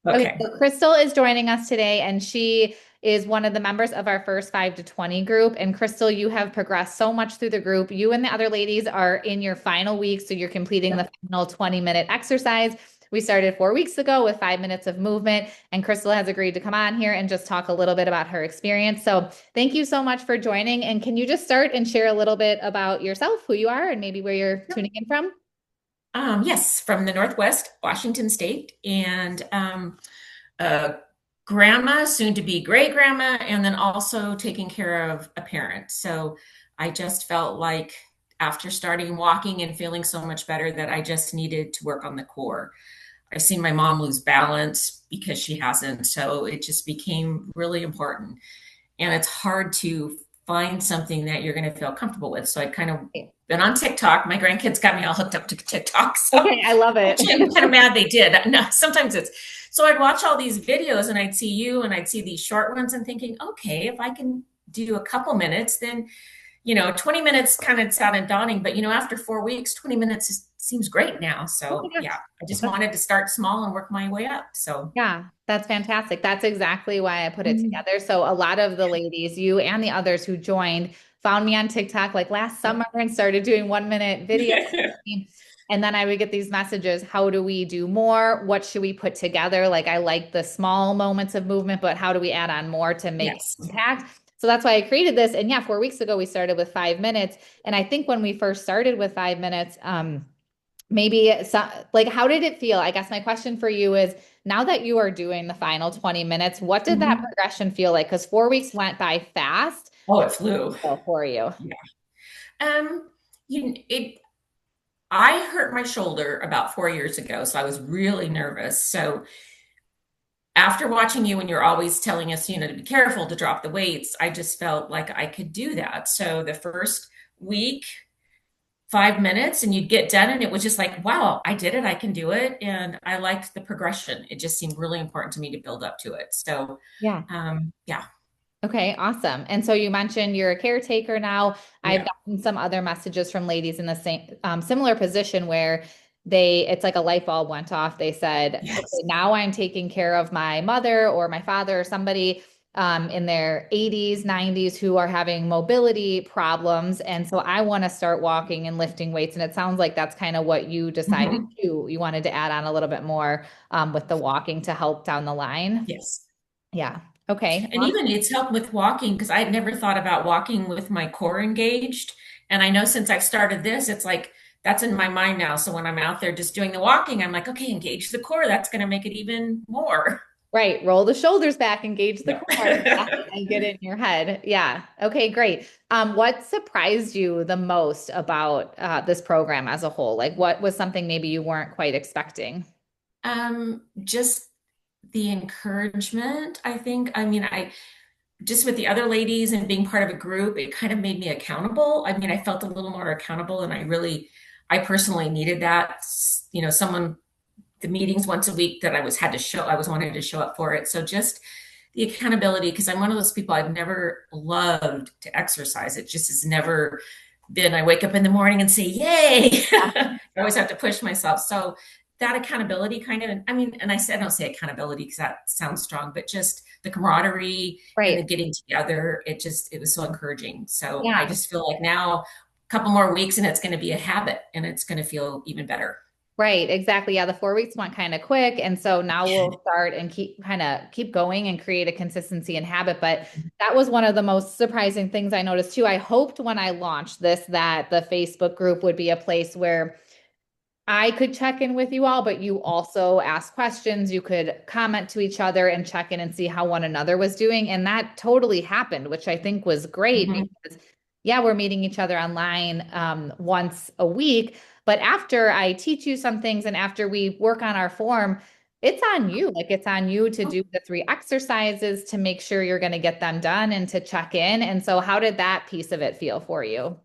Okay, Okay. so Chrystal is joining us today, and she is one of the members of our first 5 to 20 group. And Chrystal, you have progressed so much through the group. You and the other ladies are in your final week, so you're completing the Yep. final 20-minute exercise. We started 4 weeks ago with 5 minutes of movement, and Chrystal has agreed to come on here and just talk a little bit about her experience. So thank you so much for joining. And can you just start and share a little bit about yourself, who you are, and maybe where you're Yep. tuning in from? Yes, from the Northwest, Washington State, and a grandma, soon to be great grandma, and then also taking care of a parent. So I just felt like after starting walking and feeling so much better that I just needed to work on the core. I've seen my mom lose balance because she hasn't. So it just became really important. And it's hard to find something that you're going to feel comfortable with. So I kind of been on TikTok. My grandkids got me all hooked up to TikTok. So Okay, I love it. actually, I'm kind of mad they did. No, sometimes it's so I'd watch all these videos and I'd see you and I'd see these short ones and thinking, okay, if I can do a couple minutes, then 20 minutes kind of sounded daunting, but after 4 weeks, 20 minutes seems great now. Oh my So gosh. yeah, I just wanted to start small and work my way up. So Yeah, that's fantastic. That's exactly why I put it mm, together. So a lot of the ladies, you and the others who joined, found me on TikTok like last yep. summer and started doing 1 minute videos. And then I would get these messages, how do we do more? What should we put together? Like I like the small moments of movement, but how do we add on more to make Yes. impact? So that's why I created this. And yeah, 4 weeks ago we started with 5 minutes. And I think when we first started with 5 minutes, maybe like how did it feel? I guess my question for you is now that you are doing the final 20 minutes, what did that Mhm. progression feel like? Because 4 weeks went by fast. Oh, it flew. For you. Yeah. Um, it I hurt my shoulder about 4 years ago, so I was really nervous. So after watching you and you're always telling us, to be careful to drop the weights, I just felt like I could do that. So the first week, 5 minutes, and you'd get done, and it was just like, wow, I did it. I can do it. And I liked the progression. It just seemed really important to me to build up to it. So, Yeah. yeah, Okay, awesome. And so you mentioned you're a caretaker now. I've yeah, gotten some other messages from ladies in the same similar position where it's like a light bulb went off. They said, okay, yes. now I'm taking care of my mother or my father or somebody in their 80s, 90s who are having mobility problems. And so I want to start walking and lifting weights. And it sounds like that's kind of what you decided Mhm. to. You wanted to add on a little bit more with the walking to help down the line. Yes. Yeah. Okay. And even it's helped with walking because I had never thought about walking with my core engaged. And I know since I've started this, it's like that's in my mind now. So when I'm out there just doing the walking, I'm like, okay, engage the core. That's going to make it even more. Right. Roll the shoulders back, engage the core, yeah, Yep. and get it in your head. Yeah. Okay, great. What surprised you the most about this program as a whole? Like what was something maybe you weren't quite expecting? Just the encouragement, I think. I mean, I just with the other ladies and being part of a group, it kind of made me accountable. I mean, I felt a little more accountable, and I personally needed that. Someone the meetings once a week that I was wanting to show up for it. So just the accountability, because I'm one of those people I've never loved to exercise. It just has never been. I wake up in the morning and say, "Yay!" Yeah. I always have to push myself. So that accountability kind of, I mean, and I don't say accountability because that sounds strong, but just the camaraderie and the Right. getting together, it was so encouraging. So I Yeah. just feel like now a couple more weeks and it's going to be a habit and it's going to feel even better. Right, exactly. Yeah, the 4 weeks went kind of quick. And so now we'll start and keep going and create a consistency and habit. But that was one of the most surprising things I noticed too. I hoped when I launched this that the Facebook group would be a place where I could check in with you all, but you also ask questions. You could comment to each other and check in and see how one another was doing. And that totally happened, which I think was great Mhm. because, yeah, we're meeting each other online once a week. But after I teach you some things and after we work on our form, it's on you. Like it's on you to do the 3 exercises to make sure you're going to get them done and to check in. And so, how did that piece of it feel for you?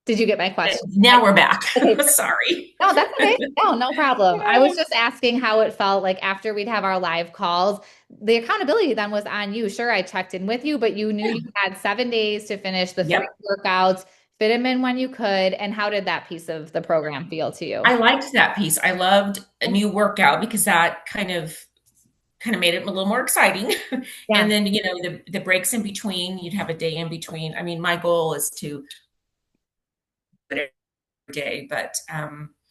Did you get my question? Now we're back. Okay, Sorry. no, that's okay. No, no problem. I was Yeah. just asking how it felt like after we'd have our live calls. The accountability then was on you. Sure, I checked in with you, but you knew you had 7 days to finish the three Yep. workouts, fit them in when you could. And how did that piece of the program feel to you? I liked that piece. I loved a new workout because that kind of made it a little more exciting. And Yeah. then, the breaks in between, you'd have a day in between. I mean, my goal is to every day, but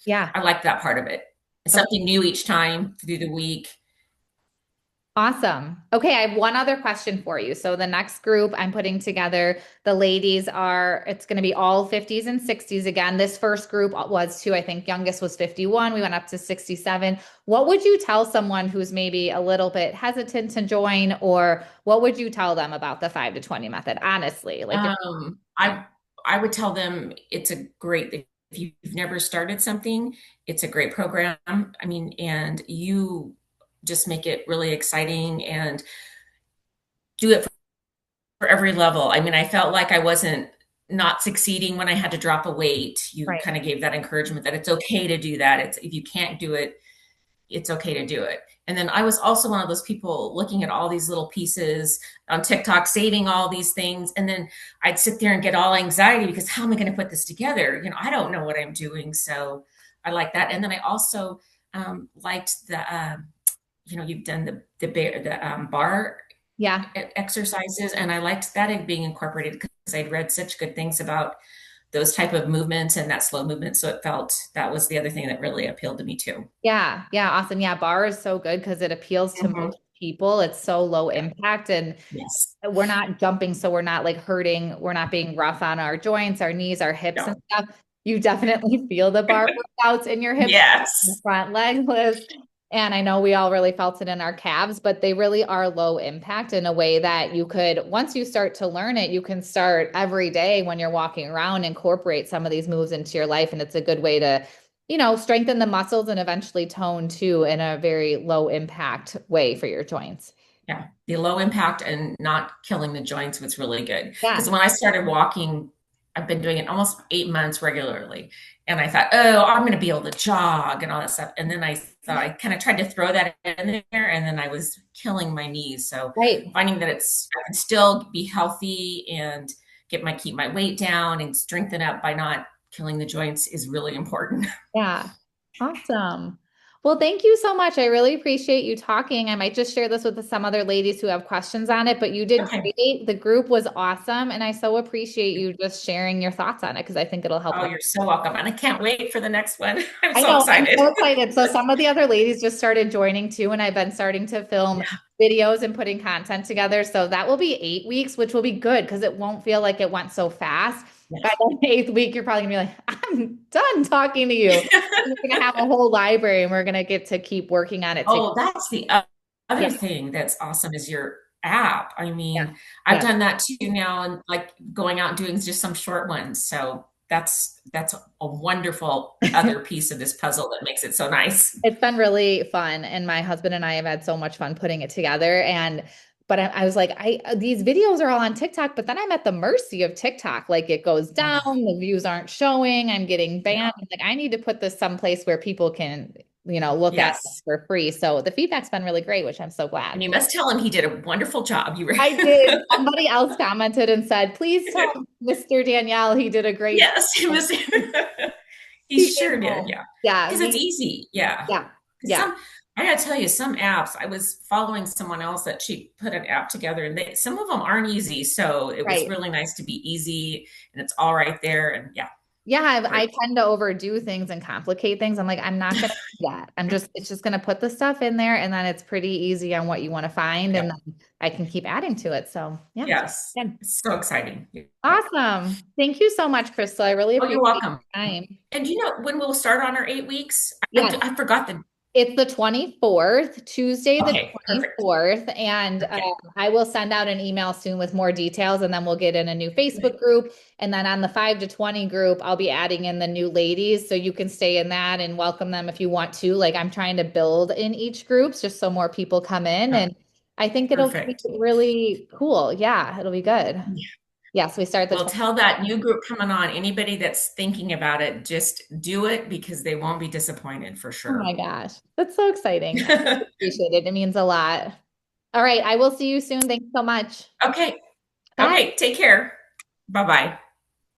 Yeah. I like that part of it. It's something new each time through the week. Awesome. Okay, I have one other question for you. So the next group I'm putting together, the ladies are, it's going to be all 50s and 60s again. This first group was too, I think youngest was 51. We went up to 67. What would you tell someone who's maybe a little bit hesitant to join, or what would you tell them about the 5 to 20 method? Honestly, like if, Um, I I would tell them it's a great if you've never started something, it's a great program. I mean, and you just make it really exciting and do it for every level. I mean, I felt like I wasn't not succeeding when I had to drop a weight. You right, kind of gave that encouragement that it's okay to do that. It's if you can't do it, it's okay to do it. And then I was also one of those people looking at all these little pieces on TikTok, saving all these things. And then I'd sit there and get all anxiety because how am I going to put this together? I don't know what I'm doing. So I like that. And then I also liked you've done the bar yeah. exercises. And I liked that being incorporated because I'd read such good things about those type of movements and that slow movement. So it felt that was the other thing that really appealed to me too. Yeah, yeah, awesome. Yeah, bar is so good because it appeals to Mhm. most people. It's so low Yeah. impact and Yes. we're not jumping, so we're not like hurting. We're not being rough on our joints, our knees, our hips and No. stuff. You definitely feel the bar workouts in your hips, the Yes. front leg lifts. And I know we all really felt it in our calves, but they really are low impact in a way that you could, once you start to learn it, you can start every day when you're walking around, incorporate some of these moves into your life. And it's a good way to, strengthen the muscles and eventually tone too in a very low impact way for your joints. Yeah. The low impact and not killing the joints was really good. Because Yeah. when I started walking, I've been doing it almost 8 months regularly. And I thought, oh, I'm going to be able to jog and all that stuff. And then I thought I kind of tried to throw that in there, and then I was killing my knees. So Right. finding that I can still be healthy and keep my weight down and strengthen up by not killing the joints is really important. Yeah. Awesome. Well, thank you so much. I really appreciate you talking. I might just share this with some other ladies who have questions on it, but you did Okay. great. The group was awesome. And I so appreciate you just sharing your thoughts on it because I think it'll help. Oh, you're so welcome. And I can't wait for the next one. I'm I so know, I'm excited. so excited. So some of the other ladies just started joining too, and I've been starting to film Yeah. videos and putting content together. So that will be 8 weeks, which will be good because it won't feel like it went so fast. By the eighth week, you're probably gonna be like, I'm done talking to you. Yeah. We're gonna have a whole library and we're gonna get to keep working on it together. Oh, that's the Yeah, other thing that's awesome is your app. I yeah, mean, I've yeah. done that too now and like going out and doing just some short ones. So that's a wonderful other piece of this puzzle that makes it so nice. It's been really fun, and my husband and I have had so much fun putting it together. But I was like, these videos are all on TikTok, but then I'm at the mercy of TikTok. Like it goes down, Oh, the views aren't showing, I'm getting banned. yeah. I'm like I need to put this someplace where people can, look at it Yes. for free. So the feedback's been really great, which I'm so And glad. you must tell him he did a wonderful job. You were I did. Somebody else commented and said, please tell Mr. Danielle he did a great Yes, he job. was. He He came sure did. home. Yeah. Yeah, Because it's easy. Yeah. yeah, 'Cause yeah, I gotta tell you, some apps, I was following someone else that she put an app together and some of them aren't easy. So it was right. really nice to be easy and it's all right there. And yeah, Yeah, I great. tend to overdo things and complicate things. I'm like, I'm not going to do that. It's just going to put the stuff in there and then it's pretty easy on what you want to find Yeah. and then I can keep adding to it. So yeah, it's Yes. good. It's so exciting. Yeah. Awesome. Thank you so much, Chrystal. I really Oh, you're appreciate welcome. your time. And do you know when we'll start on our 8 weeks? Yes. I forgot the, It's the 24th, Tuesday, the okay, perfect. 24th. And Okay. I will send out an email soon with more details, and then we'll get in a new Facebook group. And then on the 5 to 20 group, I'll be adding in the new ladies. So you can stay in that and welcome them if you want to. Like I'm trying to build in each group just so more people come in. Oh, And I think it'll be perfect. really cool. Yeah, it'll be good. Yes, we start the Well, 20. tell that new group coming on, anybody that's thinking about it, just do it because they won't be disappointed for Oh my sure. gosh, that's so exciting. I appreciate it. It means a lot. All right, I will see you soon. Thanks so much. Okay. Bye. Okay. Take care. Bye bye.